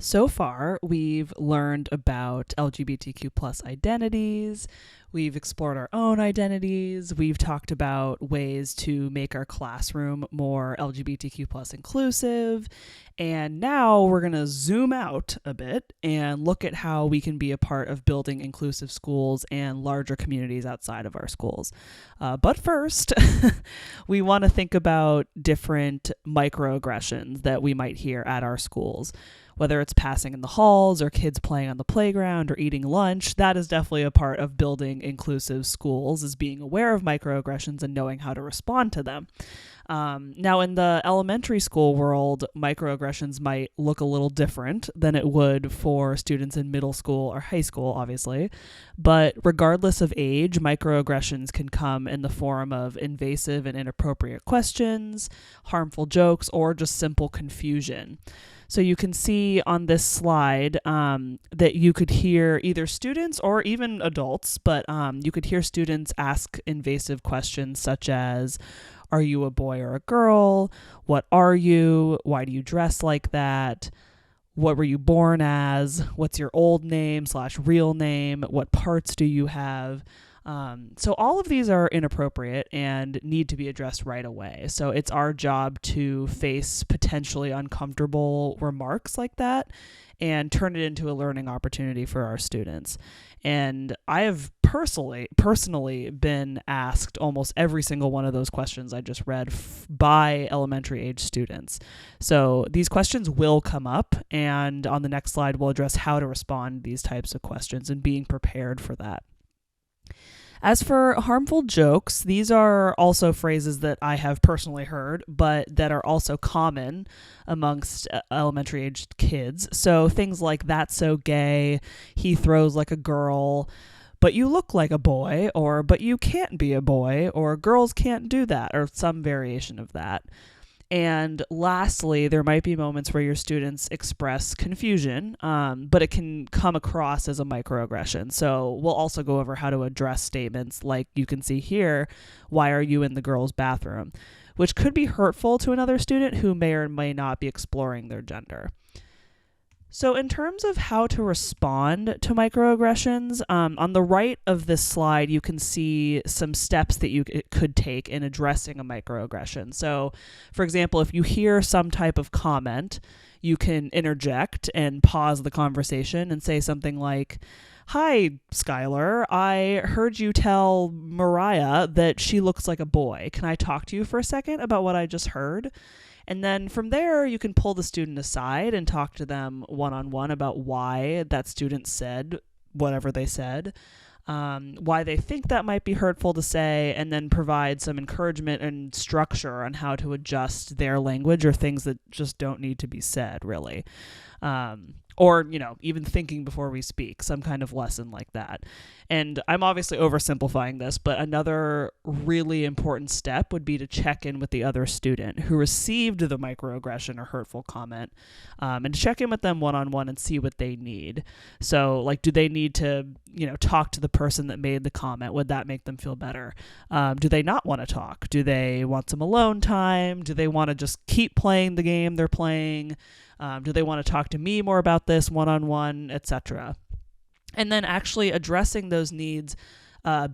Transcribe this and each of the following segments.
So far, we've learned about LGBTQ plus identities. We've explored our own identities. We've talked about ways to make our classroom more LGBTQ plus inclusive. And now we're going to zoom out a bit and look at how we can be a part of building inclusive schools and larger communities outside of our schools. But first, we want to think about different microaggressions that we might hear at our schools. Whether it's passing in the halls or kids playing on the playground or eating lunch, that is definitely a part of building inclusive schools, is being aware of microaggressions and knowing how to respond to them. Now, in the elementary school world, microaggressions might look a little different than it would for students in middle school or high school, obviously. But regardless of age, microaggressions can come in the form of invasive and inappropriate questions, harmful jokes, or just simple confusion. So you can see on this slide that you could hear either students or even adults, but you could hear students ask invasive questions such as, are you a boy or a girl? What are you? Why do you dress like that? What were you born as? What's your old name / real name? What parts do you have? So all of these are inappropriate and need to be addressed right away. So it's our job to face potentially uncomfortable remarks like that and turn it into a learning opportunity for our students. And I have personally been asked almost every single one of those questions I just read by elementary age students. So these questions will come up, and on the next slide, we'll address how to respond to these types of questions and being prepared for that. As for harmful jokes, these are also phrases that I have personally heard, but that are also common amongst elementary aged kids. So things like, that's so gay, he throws like a girl, but you look like a boy, or but you can't be a boy, or girls can't do that, or some variation of that. And lastly, there might be moments where your students express confusion, but it can come across as a microaggression. So we'll also go over how to address statements like you can see here, why are you in the girls' bathroom? Which could be hurtful to another student who may or may not be exploring their gender. So in terms of how to respond to microaggressions, on the right of this slide, you can see some steps that you could take in addressing a microaggression. So, for example, if you hear some type of comment, you can interject and pause the conversation and say something like, "Hi, Skylar, I heard you tell Mariah that she looks like a boy. Can I talk to you for a second about what I just heard?" And then from there, you can pull the student aside and talk to them one-on-one about why that student said whatever they said, why they think that might be hurtful to say, and then provide some encouragement and structure on how to adjust their language or things that just don't need to be said, really. Or, even thinking before we speak, some kind of lesson like that. And I'm obviously oversimplifying this, but another really important step would be to check in with the other student who received the microaggression or hurtful comment, and check in with them one-on-one and see what they need. So, like, do they need to, talk to the person that made the comment? Would that make them feel better? Do they not want to talk? Do they want some alone time? Do they want to just keep playing the game they're playing? Do they want to talk to me more about this one-on-one, etc.? And then actually addressing those needs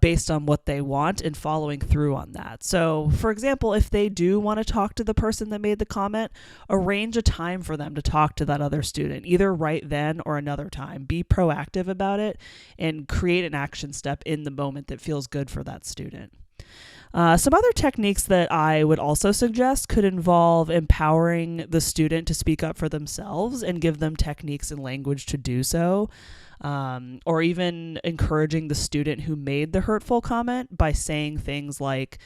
based on what they want and following through on that. So, for example, if they do want to talk to the person that made the comment, arrange a time for them to talk to that other student, either right then or another time. Be proactive about it and create an action step in the moment that feels good for that student. Some other techniques that I would also suggest could involve empowering the student to speak up for themselves and give them techniques and language to do so, or even encouraging the student who made the hurtful comment by saying things like,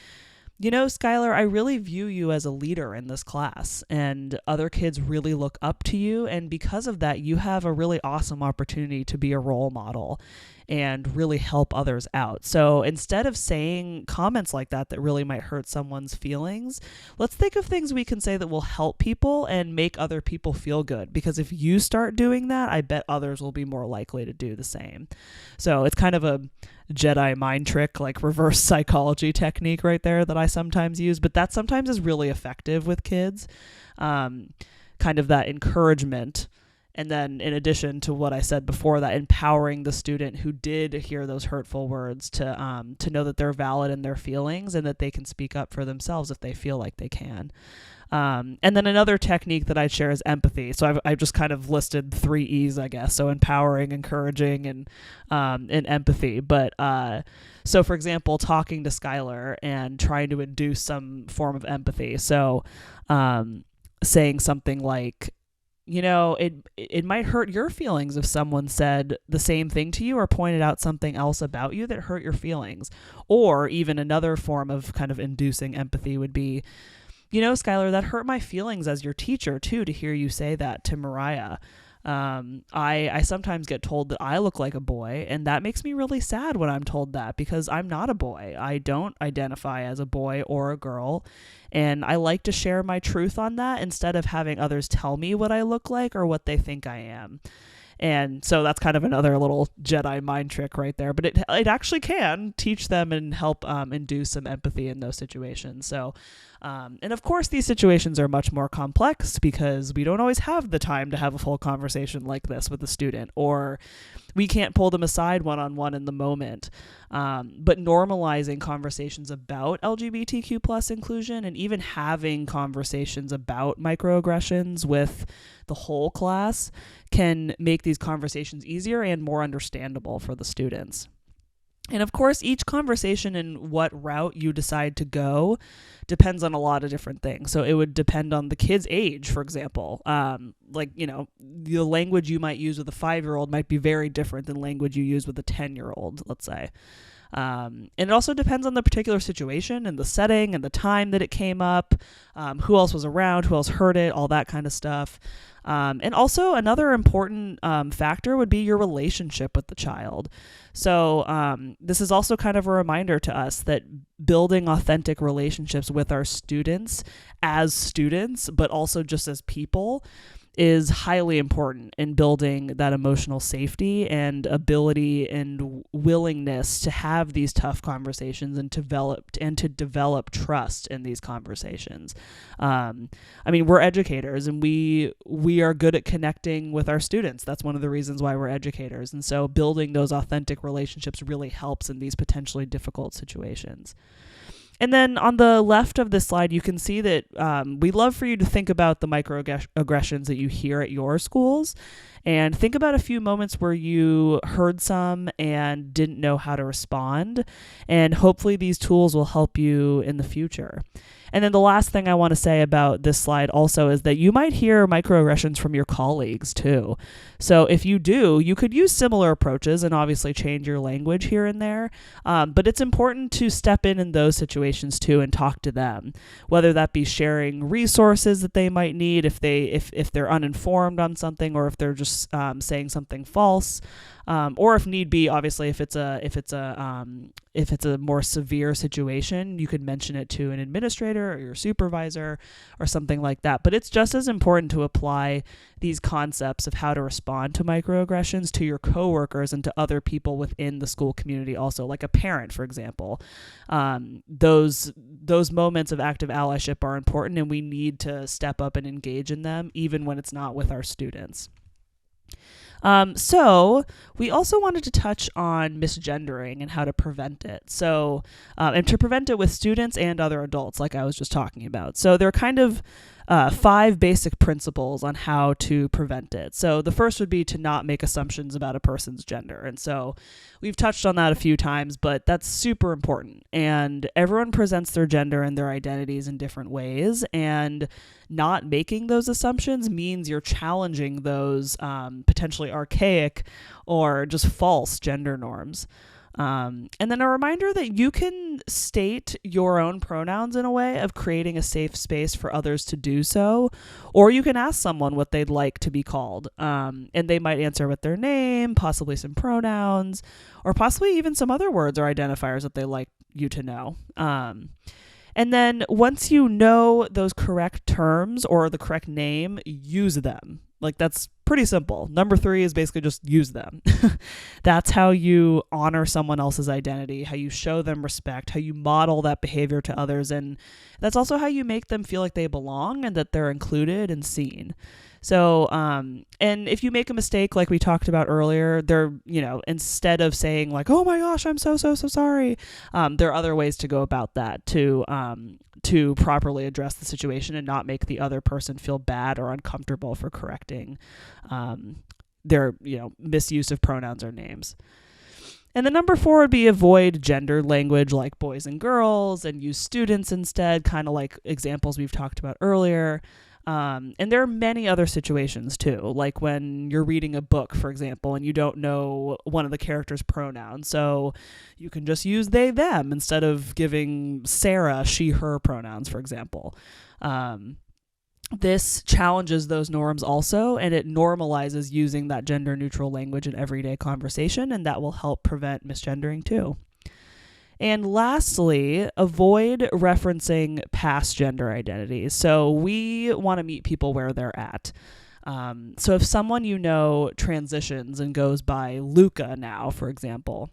Skylar, I really view you as a leader in this class, and other kids really look up to you, and because of that, you have a really awesome opportunity to be a role model and really help others out. So instead of saying comments like that really might hurt someone's feelings, let's think of things we can say that will help people and make other people feel good. Because if you start doing that, I bet others will be more likely to do the same. So it's kind of a Jedi mind trick, like reverse psychology technique right there that I sometimes use, but that sometimes is really effective with kids. Kind of that encouragement And then in addition to what I said before, that empowering the student who did hear those hurtful words to know that they're valid in their feelings and that they can speak up for themselves if they feel like they can. And then another technique that I'd share is empathy. So I've just kind of listed 3 E's, I guess. So empowering, encouraging, and empathy. But so for example, talking to Skylar and trying to induce some form of empathy. So saying something like, it might hurt your feelings if someone said the same thing to you or pointed out something else about you that hurt your feelings. Or even another form of kind of inducing empathy would be, Skylar, that hurt my feelings as your teacher too, to hear you say that to Mariah. I sometimes get told that I look like a boy, and that makes me really sad when I'm told that, because I'm not a boy. I don't identify as a boy or a girl, and I like to share my truth on that instead of having others tell me what I look like or what they think I am. And so that's kind of another little Jedi mind trick right there, but it actually can teach them and help induce some empathy in those situations. So, and of course these situations are much more complex because we don't always have the time to have a full conversation like this with a student, or we can't pull them aside one-on-one in the moment. But normalizing conversations about LGBTQ plus inclusion and even having conversations about microaggressions with the whole class can make these conversations easier and more understandable for the students. And of course, each conversation and what route you decide to go depends on a lot of different things. So it would depend on the kid's age, for example. The language you might use with a 5-year-old might be very different than language you use with a 10-year-old, let's say. And it also depends on the particular situation and the setting and the time that it came up, who else was around, who else heard it, all that kind of stuff. And also another important factor would be your relationship with the child. So this is also kind of a reminder to us that building authentic relationships with our students as students, but also just as people, is highly important in building that emotional safety and ability and willingness to have these tough conversations and to develop trust in these conversations. We're educators, and we are good at connecting with our students. That's one of the reasons why we're educators. And so building those authentic relationships really helps in these potentially difficult situations. And then on the left of this slide, you can see that we love for you to think about the microaggressions that you hear at your schools, and think about a few moments where you heard some and didn't know how to respond. And hopefully these tools will help you in the future. And then the last thing I want to say about this slide also is that you might hear microaggressions from your colleagues too. So if you do, you could use similar approaches and obviously change your language here and there. But it's important to step in those situations too and talk to them, whether that be sharing resources that they might need if they're uninformed on something, or if they're just saying something false. Or if need be, obviously, if it's a more severe situation, you could mention it to an administrator or your supervisor or something like that. But it's just as important to apply these concepts of how to respond to microaggressions to your coworkers and to other people within the school community also, like a parent, for example. Those moments of active allyship are important, and we need to step up and engage in them, even when it's not with our students. So we also wanted to touch on misgendering and how to prevent it. So, and to prevent it with students and other adults, like I was just talking about. So there are kind of 5 basic principles on how to prevent it. So the first would be to not make assumptions about a person's gender. And so we've touched on that a few times, but that's super important. And everyone presents their gender and their identities in different ways. And not making those assumptions means you're challenging those potentially archaic or just false gender norms. And then a reminder that you can state your own pronouns in a way of creating a safe space for others to do so, or you can ask someone what they'd like to be called, and they might answer with their name, possibly some pronouns, or possibly even some other words or identifiers that they like you to know. And then once you know those correct terms or the correct name, use them. Like, that's pretty simple. Number 3 is basically just use them. That's how you honor someone else's identity, how you show them respect, how you model that behavior to others. And that's also how you make them feel like they belong and that they're included and seen. So, and if you make a mistake, like we talked about earlier, instead of saying like, "Oh my gosh, I'm so sorry," there are other ways to go about that to properly address the situation and not make the other person feel bad or uncomfortable for correcting their misuse of pronouns or names. And the number 4 would be avoid gendered language like boys and girls and use students instead, kind of like examples we've talked about earlier. And there are many other situations too, like when you're reading a book, for example, and you don't know one of the characters' pronouns. So you can just use they, them instead of giving Sarah she, her pronouns, for example. This challenges those norms also, and it normalizes using that gender neutral language in everyday conversation, and that will help prevent misgendering too. And lastly, avoid referencing past gender identities. So we want to meet people where they're at. So if someone transitions and goes by Luca now, for example,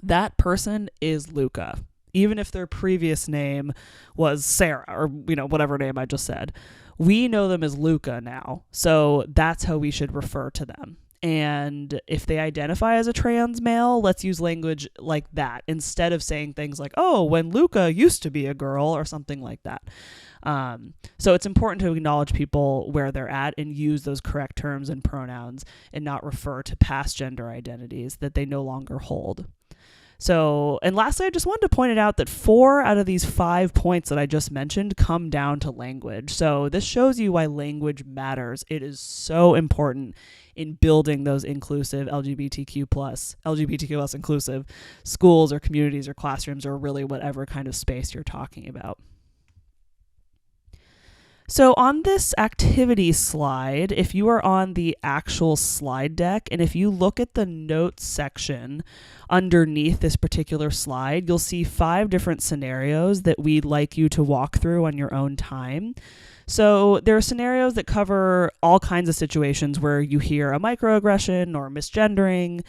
that person is Luca, even if their previous name was Sarah or whatever name I just said. We know them as Luca now, so that's how we should refer to them. And if they identify as a trans male, let's use language like that instead of saying things like, "Oh, when Luca used to be a girl," or something like that. So it's important to acknowledge people where they're at and use those correct terms and pronouns and not refer to past gender identities that they no longer hold. So, and lastly, I just wanted to point it out that 4 out of these 5 points that I just mentioned come down to language. So this shows you why language matters. It is so important in building those inclusive LGBTQ plus inclusive schools or communities or classrooms or really whatever kind of space you're talking about. So on this activity slide, if you are on the actual slide deck, and if you look at the notes section underneath this particular slide, you'll see 5 different scenarios that we'd like you to walk through on your own time. So there are scenarios that cover all kinds of situations where you hear a microaggression or misgendering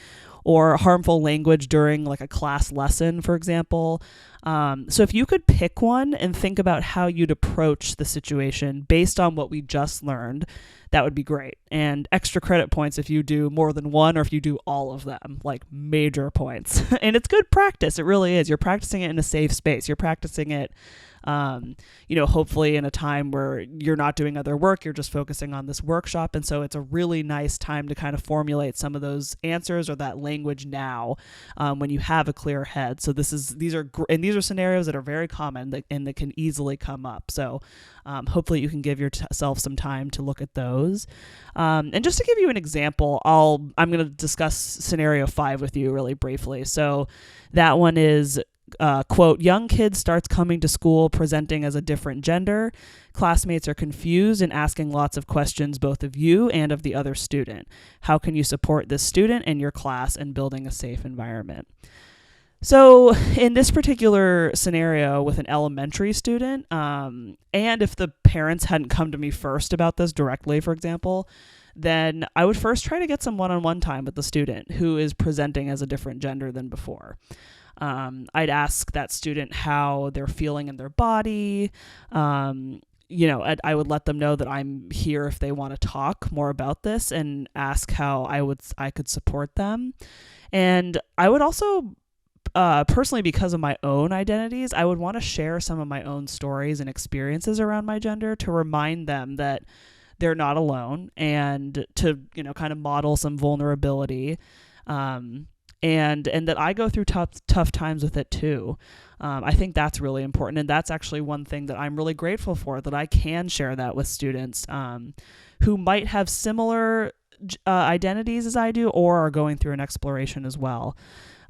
or harmful language during like a class lesson, for example. So if you could pick one and think about how you'd approach the situation based on what we just learned, that would be great. And extra credit points if you do more than one or if you do all of them, like major points. And it's good practice. It really is. You're practicing it in a safe space. You're practicing it hopefully in a time where you're not doing other work, you're just focusing on this workshop. And so it's a really nice time to kind of formulate some of those answers or that language now when you have a clear head. So these are scenarios that are very common and that can easily come up. So hopefully you can give yourself some time to look at those. And just to give you an example, I'm going to discuss scenario 5 with you really briefly. So that one is quote, young kid starts coming to school presenting as a different gender. Classmates are confused and asking lots of questions, both of you and of the other student. How can you support this student and your class in building a safe environment? So in this particular scenario with an elementary student, and if the parents hadn't come to me first about this directly, for example, then I would first try to get some one-on-one time with the student who is presenting as a different gender than before. I'd ask that student how they're feeling in their body. I would let them know that I'm here if they want to talk more about this and ask how I could support them. And I would also personally, because of my own identities, I would want to share some of my own stories and experiences around my gender to remind them that they're not alone and to, kind of model some vulnerability. And that I go through tough times with it too. I think that's really important. And that's actually one thing that I'm really grateful for, that I can share that with students who might have similar identities as I do or are going through an exploration as well.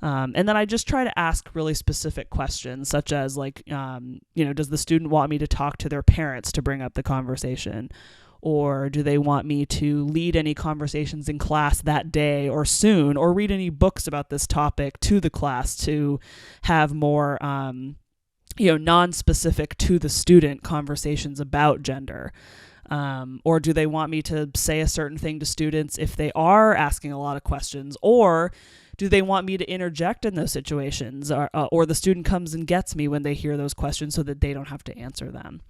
And then I just try to ask really specific questions, such as like, does the student want me to talk to their parents to bring up the conversation? Or do they want me to lead any conversations in class that day or soon, or read any books about this topic to the class to have more, non-specific to the student conversations about gender? Or do they want me to say a certain thing to students if they are asking a lot of questions? Or do they want me to interject in those situations? Or the student comes and gets me when they hear those questions so that they don't have to answer them?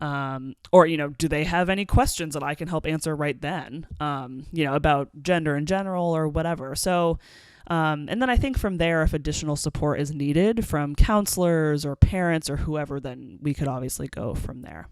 Or, do they have any questions that I can help answer right then, about gender in general or whatever. So, and then I think from there, if additional support is needed from counselors or parents or whoever, then we could obviously go from there.